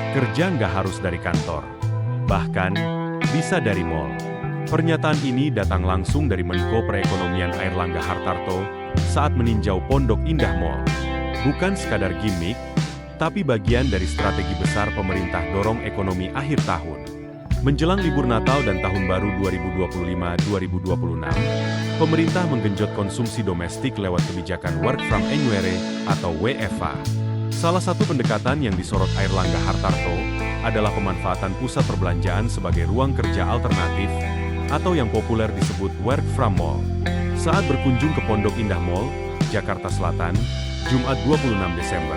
Kerja nggak harus dari kantor. Bahkan, bisa dari mall. Pernyataan ini datang langsung dari Menko Perekonomian Airlangga Hartarto saat meninjau Pondok Indah Mall. Bukan sekadar gimmick, tapi bagian dari strategi besar pemerintah dorong ekonomi akhir tahun. Menjelang libur Natal dan Tahun Baru 2025-2026, pemerintah menggenjot konsumsi domestik lewat kebijakan Work from Anywhere atau WFA. Salah satu pendekatan yang disorot Airlangga Hartarto adalah pemanfaatan pusat perbelanjaan sebagai ruang kerja alternatif atau yang populer disebut Work from Mall. Saat berkunjung ke Pondok Indah Mall, Jakarta Selatan, Jumat 26 Desember,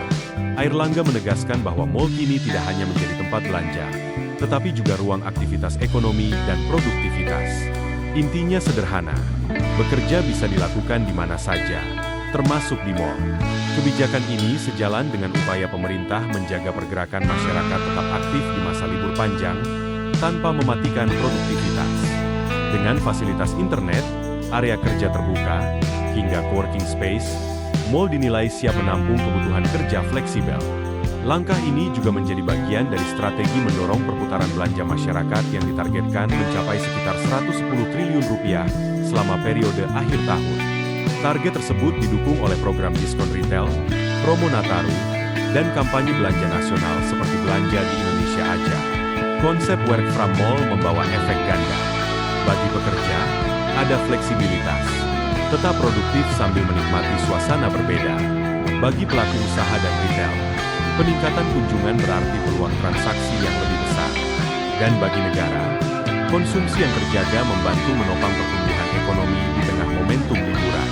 Airlangga menegaskan bahwa mall kini tidak hanya menjadi tempat belanja, tetapi juga ruang aktivitas ekonomi dan produktivitas. Intinya sederhana, bekerja bisa dilakukan di mana saja, termasuk di mall. Kebijakan ini sejalan dengan upaya pemerintah menjaga pergerakan masyarakat tetap aktif di masa libur panjang, tanpa mematikan produktivitas. Dengan fasilitas internet, area kerja terbuka, hingga coworking space, mall dinilai siap menampung kebutuhan kerja fleksibel. Langkah ini juga menjadi bagian dari strategi mendorong perputaran belanja masyarakat yang ditargetkan mencapai sekitar Rp110 triliun selama periode akhir tahun. Target tersebut didukung oleh program diskon retail, promo Nataru, dan kampanye belanja nasional seperti Belanja di Indonesia Aja. Konsep Work from Mall membawa efek ganda. Bagi pekerja, ada fleksibilitas. Tetap produktif sambil menikmati suasana berbeda. Bagi pelaku usaha dan retail, peningkatan kunjungan berarti peluang transaksi yang lebih besar. Dan bagi negara, konsumsi yang terjaga membantu menopang pertumbuhan ekonomi di tengah momentum liburan.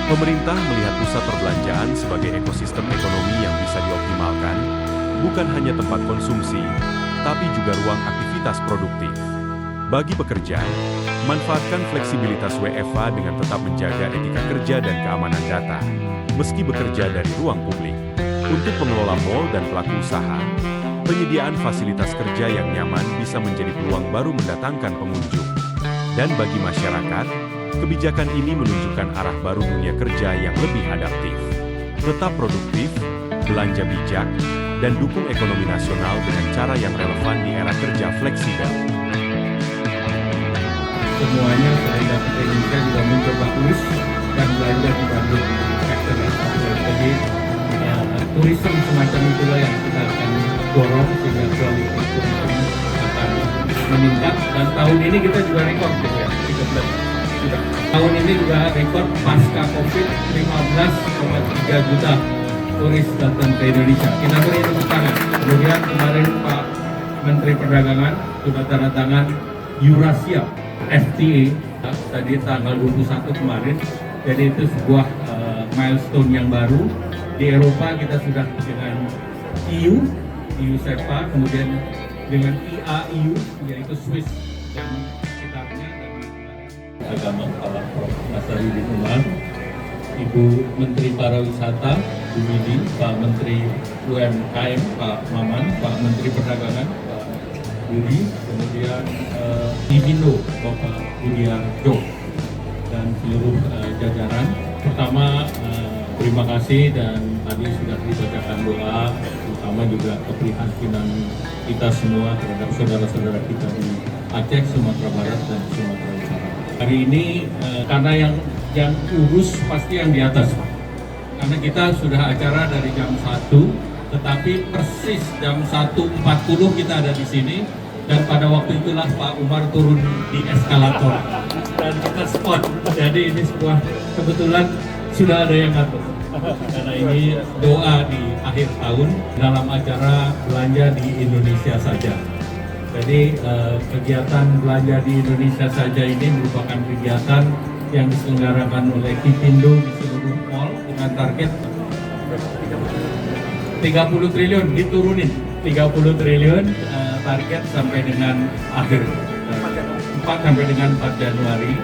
Pemerintah melihat pusat perbelanjaan sebagai ekosistem ekonomi yang bisa dioptimalkan, bukan hanya tempat konsumsi, tapi juga ruang aktivitas produktif. Bagi pekerja, manfaatkan fleksibilitas WFA dengan tetap menjaga etika kerja dan keamanan data, meski bekerja dari ruang publik. Untuk pengelola mal dan pelaku usaha, penyediaan fasilitas kerja yang nyaman bisa menjadi peluang baru mendatangkan pengunjung. Dan bagi masyarakat, kebijakan ini menunjukkan arah baru dunia kerja yang lebih adaptif. Tetap produktif, belanja bijak, dan dukung ekonomi nasional dengan cara yang relevan di era kerja fleksibel. Semuanya selain dapat Indonesia juga mencoba urus dan belanja di Bandung sektor retail. Jadi turisme semacam itulah yang kita akan dorong sehingga kualitas turisme akan meningkat. Dan tahun ini kita juga rekor ya, 13 sudah. Tahun ini juga rekor pasca COVID 15,3 juta turis datang ke Indonesia. Kita beri tepuk tangan. Kemudian kemarin Pak Menteri Perdagangan sudah tanda tangan Eurasia FTA tadi tanggal 21 kemarin. Jadi itu sebuah milestone yang baru. Di Eropa kita sudah dengan EU SEPA, kemudian dengan IAEU yaitu Swiss dan sekitarnya, dan agama Pak Prof. Nasaruddin Umar, Ibu Menteri Pariwisata Bu Midi, Pak Menteri UMKM Pak Maman, Pak Menteri Perdagangan Pak Budi, kemudian Indo Bapak Budiarjo dan seluruh jajaran. Pertama terima kasih, dan tadi sudah dibacakan doa, terutama juga keprihatinan kita semua terhadap saudara-saudara kita di Aceh, Sumatera Barat, dan Sumatera Utara. Hari ini karena yang urus pasti yang di atas, Pak. Karena kita sudah acara dari jam 1, tetapi persis jam 1.40 kita ada di sini, dan pada waktu itulah Pak Umar turun di eskalator dan kita spot. Jadi ini sebuah kebetulan sudah ada yang ngatur. Karena ini doa di akhir tahun dalam acara belanja di Indonesia saja. Jadi kegiatan belanja di Indonesia saja ini merupakan kegiatan yang diselenggarakan oleh Kipindo di seluruh mall dengan target 30 triliun diturunin. 30 triliun target sampai dengan akhir 4 sampai dengan 4 Januari.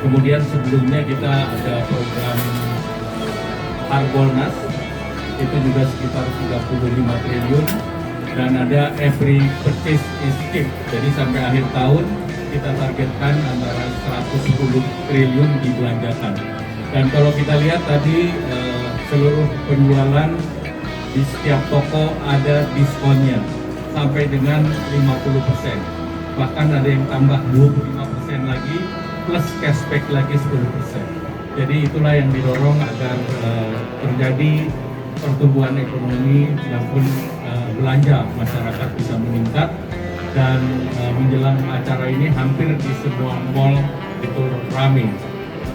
Kemudian sebelumnya kita ada program Harbolnas, itu juga sekitar 35 triliun, dan ada every purchase is cheap. Jadi sampai akhir tahun kita targetkan antara 110 triliun dibelanjakan. Dan kalau kita lihat tadi seluruh penjualan di setiap toko ada diskonnya. sampai dengan 50%. Bahkan ada yang tambah 25% lagi plus cashback lagi 10%. Jadi itulah yang didorong agar terjadi pertumbuhan ekonomi maupun belanja masyarakat bisa meningkat. Dan menjelang acara ini hampir di semua mall itu ramai,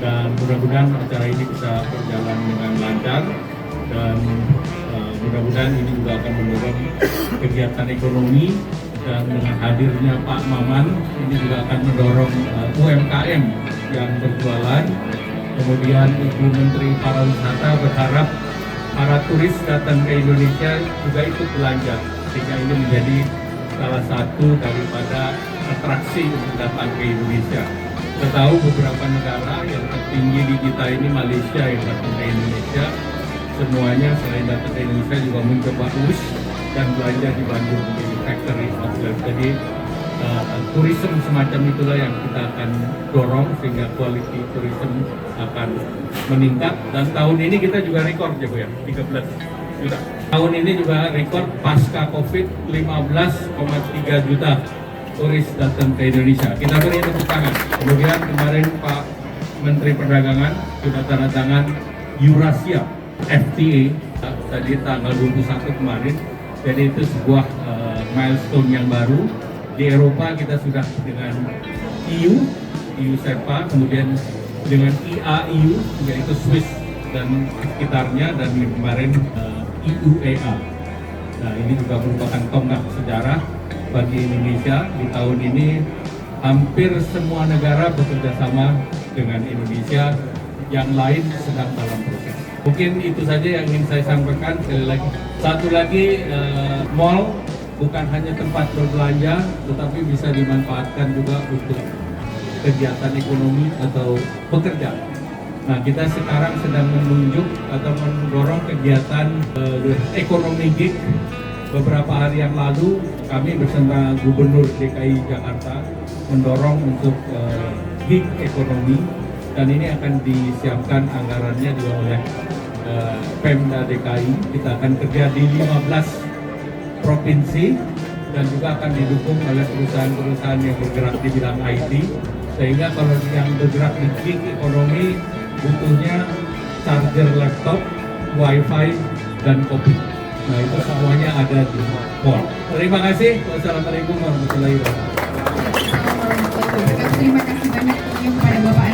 dan mudah-mudahan acara ini bisa berjalan dengan lancar, dan mudah-mudahan ini juga akan mendorong kegiatan ekonomi. Dan dengan hadirnya Pak Maman ini juga akan mendorong UMKM yang berjualan. Kemudian Ibu Menteri Pariwisata berharap para turis datang ke Indonesia juga ikut belanja, sehingga ini menjadi salah satu daripada atraksi untuk datang ke Indonesia. Kita tahu beberapa negara yang tertinggi di kita ini, Malaysia, yang datang ke Indonesia, semuanya selain datang ke Indonesia juga mencoba us dan belanja di Bandung di factory outlet. Jadi tourism semacam itulah yang kita akan dorong sehingga quality tourism akan meningkat. Dan tahun ini kita juga rekor ya Bu ya, 13 juta. Tahun ini juga rekor pasca Covid 15,3 juta turis datang ke Indonesia. Kita beri tepuk tangan. Kemudian kemarin Pak Menteri Perdagangan sudah tanda tangan Eurasia FTA tadi tanggal 21 kemarin. Jadi itu sebuah milestone yang baru. Di Eropa kita sudah dengan EU SEPA, kemudian dengan IAEU yaitu Swiss dan sekitarnya, dan kemarin EUEA. Nah, ini juga merupakan tonggak sejarah bagi Indonesia. Di tahun ini hampir semua negara bekerja sama dengan Indonesia, yang lain sedang dalam proses. Mungkin itu saja yang ingin saya sampaikan. Sekali lagi, satu lagi, mall bukan hanya tempat berbelanja, tetapi bisa dimanfaatkan juga untuk kegiatan ekonomi atau bekerja. Nah, kita sekarang sedang menunjuk atau mendorong kegiatan ekonomi gig. Beberapa hari yang lalu kami bersama Gubernur DKI Jakarta mendorong untuk gig ekonomi, dan ini akan disiapkan anggarannya juga oleh Pemda DKI. Kita akan kerja di 15 provinsi dan juga akan didukung oleh perusahaan-perusahaan yang bergerak di bidang IT, sehingga kalau yang bergerak di gig ekonomi butuhnya charger laptop, wifi, dan kopi. Nah, itu semuanya ada di mall. Terima kasih. Wassalamualaikum warahmatullahi wabarakatuh. Terima kasih banyak kepada Bapak